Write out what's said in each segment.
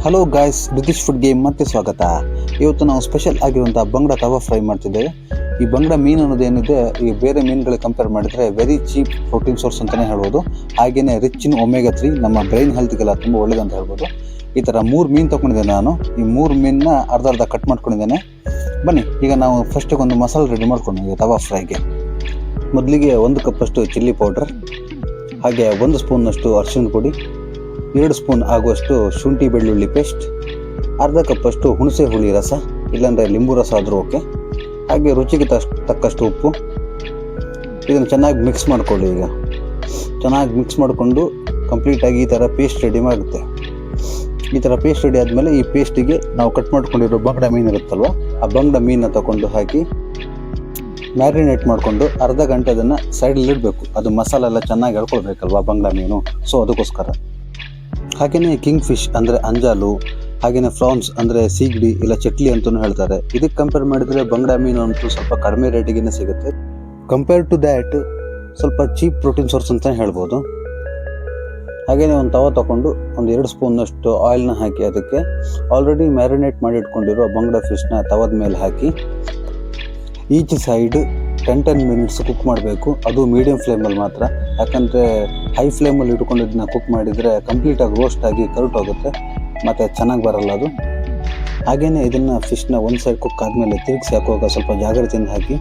Hello guys, ರಿತಿಶ್ ಫುಡ್ಗೆ ಮತ್ತೆ ಸ್ವಾಗತ. ಇವತ್ತು ನಾವು ಸ್ಪೆಷಲ್ ಆಗಿರುವಂಥ ಬಂಗಡ ತವಾ ಫ್ರೈ ಮಾಡ್ತಿದ್ದೇವೆ. ಈ ಬಂಗಡ ಮೀನು ಅನ್ನೋದು ಏನಿದೆ, ಈ ಬೇರೆ ಮೀನುಗಳಿಗೆ ಕಂಪೇರ್ ಮಾಡಿದರೆ ವೆರಿ ಚೀಪ್ ಪ್ರೋಟೀನ್ ಸೋರ್ಸ್ ಅಂತಲೇ ಹೇಳ್ಬೋದು. ಹಾಗೆಯೇ ರಿಚ್ ಇನ್ ಒಮೆಗಾ 3, ನಮ್ಮ ಬ್ರೈನ್ ಹೆಲ್ತ್ಗೆಲ್ಲ ತುಂಬ ಒಳ್ಳೇದಂತ ಹೇಳ್ಬೋದು. ಈ ಥರ 3 ಮೀನು ತೊಗೊಂಡಿದ್ದೇನೆ ನಾನು. ಈ 3 ಮೀನನ್ನ ಅರ್ಧ ಕಟ್ ಮಾಡ್ಕೊಂಡಿದ್ದೇನೆ. ಬನ್ನಿ, ಈಗ ನಾವು ಫಸ್ಟಿಗೆ ಒಂದು ಮಸಾಲೆ ರೆಡಿ ಮಾಡ್ಕೊಂಡಿದ್ದೀವಿ ತವಾ ಫ್ರೈಗೆ. ಮೊದಲಿಗೆ 1 ಕಪ್ಪಷ್ಟು ಚಿಲ್ಲಿ ಪೌಡರ್, ಹಾಗೆ 1 ಸ್ಪೂನ್ನಷ್ಟು ಅರಿಶಿನ ಪುಡಿ, 2 ಸ್ಪೂನ್ ಆಗುವಷ್ಟು ಶುಂಠಿ ಬೆಳ್ಳುಳ್ಳಿ ಪೇಸ್ಟ್, ಅರ್ಧ ಕಪ್ಪಷ್ಟು ಹುಣಸೆ ಹುಳಿ ರಸ, ಇಲ್ಲಾಂದರೆ ಲಿಂಬು ರಸ ಆದರೂ ಓಕೆ, ಹಾಗೆ ರುಚಿಗೆ ತಕ್ಕಷ್ಟು ಉಪ್ಪು. ಇದನ್ನು ಚೆನ್ನಾಗಿ ಮಿಕ್ಸ್ ಮಾಡಿಕೊಳ್ಳಿ. ಈಗ ಚೆನ್ನಾಗಿ ಮಿಕ್ಸ್ ಮಾಡಿಕೊಂಡು ಕಂಪ್ಲೀಟಾಗಿ ಈ ಥರ ಪೇಸ್ಟ್ ರೆಡಿ ಮಾಡುತ್ತೆ. ಈ ಥರ ಪೇಸ್ಟ್ ರೆಡಿ ಆದಮೇಲೆ ಈ ಪೇಸ್ಟಿಗೆ ನಾವು ಕಟ್ ಮಾಡ್ಕೊಂಡಿರೋ ಬಂಗಡ ಮೀನು ಇರುತ್ತಲ್ವ, ಆ ಬಂಗಡ ಮೀನನ್ನ ತಗೊಂಡು ಹಾಕಿ ಮ್ಯಾರಿನೇಟ್ ಮಾಡಿಕೊಂಡು ಅರ್ಧ ಗಂಟೆ ಅದನ್ನು ಸೈಡಲ್ಲಿ ಇಡಬೇಕು. ಅದು ಮಸಾಲೆ ಎಲ್ಲ ಚೆನ್ನಾಗಿ ಎಳ್ಕೊಳ್ಬೇಕಲ್ವ ಬಂಗಡ ಮೀನು, ಸೊ ಅದಕ್ಕೋಸ್ಕರ. ಹಾಗೆಯೇ ಕಿಂಗ್ ಫಿಶ್ ಅಂದರೆ ಅಂಜಾಲು, ಹಾಗೆಯೇ ಫ್ರಾನ್ಸ್ ಅಂದರೆ ಸೀಗಡಿ ಇಲ್ಲ ಚಟ್ಲಿ ಅಂತಲೂ ಹೇಳ್ತಾರೆ. ಇದಕ್ಕೆ ಕಂಪೇರ್ ಮಾಡಿದರೆ ಬಂಗಡ ಮೀನು ಅಂತೂ ಸ್ವಲ್ಪ ಕಡಿಮೆ ರೇಟಿಗೆ ಸಿಗುತ್ತೆ. ಕಂಪೇರ್ ಟು ದ್ಯಾಟ್ ಸ್ವಲ್ಪ ಚೀಪ್ ಪ್ರೋಟೀನ್ ಸೋರ್ಸ್ ಅಂತಲೇ ಹೇಳ್ಬೋದು. ಹಾಗೆಯೇ ಒಂದು ತವ ತೊಗೊಂಡು ಒಂದು 2 ಸ್ಪೂನ್ನಷ್ಟು ಆಯಿಲ್ನ ಹಾಕಿ ಅದಕ್ಕೆ ಆಲ್ರೆಡಿ ಮ್ಯಾರಿನೇಟ್ ಮಾಡಿ ಇಟ್ಕೊಂಡಿರೋ ಬಂಗಡ ಫಿಶ್ನ ತವದ ಮೇಲೆ ಹಾಕಿ ಈಚ್ ಸೈಡ್ 10 ಮಿನಿಟ್ಸ್ ಕುಕ್ ಮಾಡಬೇಕು. ಅದು ಮೀಡಿಯಮ್ ಫ್ಲೇಮಲ್ಲಿ ಮಾತ್ರ, ಯಾಕಂದರೆ ಹೈ ಫ್ಲೇಮಲ್ಲಿ ಇಟ್ಕೊಂಡು ಇದನ್ನ ಕುಕ್ ಮಾಡಿದರೆ ಕಂಪ್ಲೀಟಾಗಿ ರೋಸ್ಟ್ ಆಗಿ ಕರಟೋಗುತ್ತೆ, ಮತ್ತು ಚೆನ್ನಾಗಿ ಬರಲ್ಲ ಅದು. ಹಾಗೆಯೇ ಇದನ್ನು ಫಿಶ್ನ ಒಂದು ಸೈಡ್ ಕುಕ್ ಆದಮೇಲೆ ತಿರುಗಿಸಿ ಹಾಕುವಾಗ ಸ್ವಲ್ಪ ಜಾಗ್ರತೆಯಿಂದ ಹಾಕಿ.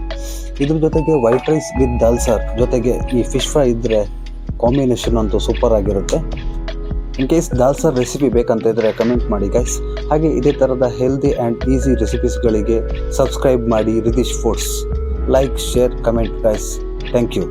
ಇದ್ರ ಜೊತೆಗೆ white rice with dal saar ಜೊತೆಗೆ ಈ ಫಿಶ್ ಫ್ರೈ ಇದ್ದರೆ ಕಾಂಬಿನೇಷನ್ ಅಂತೂ ಸೂಪರ್ ಆಗಿರುತ್ತೆ. In case dal saar recipe ಬೇಕಂತ ಇದ್ದರೆ ಕಮೆಂಟ್ ಮಾಡಿ ಗೈಸ್. ಹಾಗೆ ಇದೇ ಥರದ ಹೆಲ್ದಿ ಆ್ಯಂಡ್ ಈಸಿ ರೆಸಿಪೀಸ್ಗಳಿಗೆ ಸಬ್ಸ್ಕ್ರೈಬ್ ಮಾಡಿ Ritish foods. Like, share, comment guys. Thank you.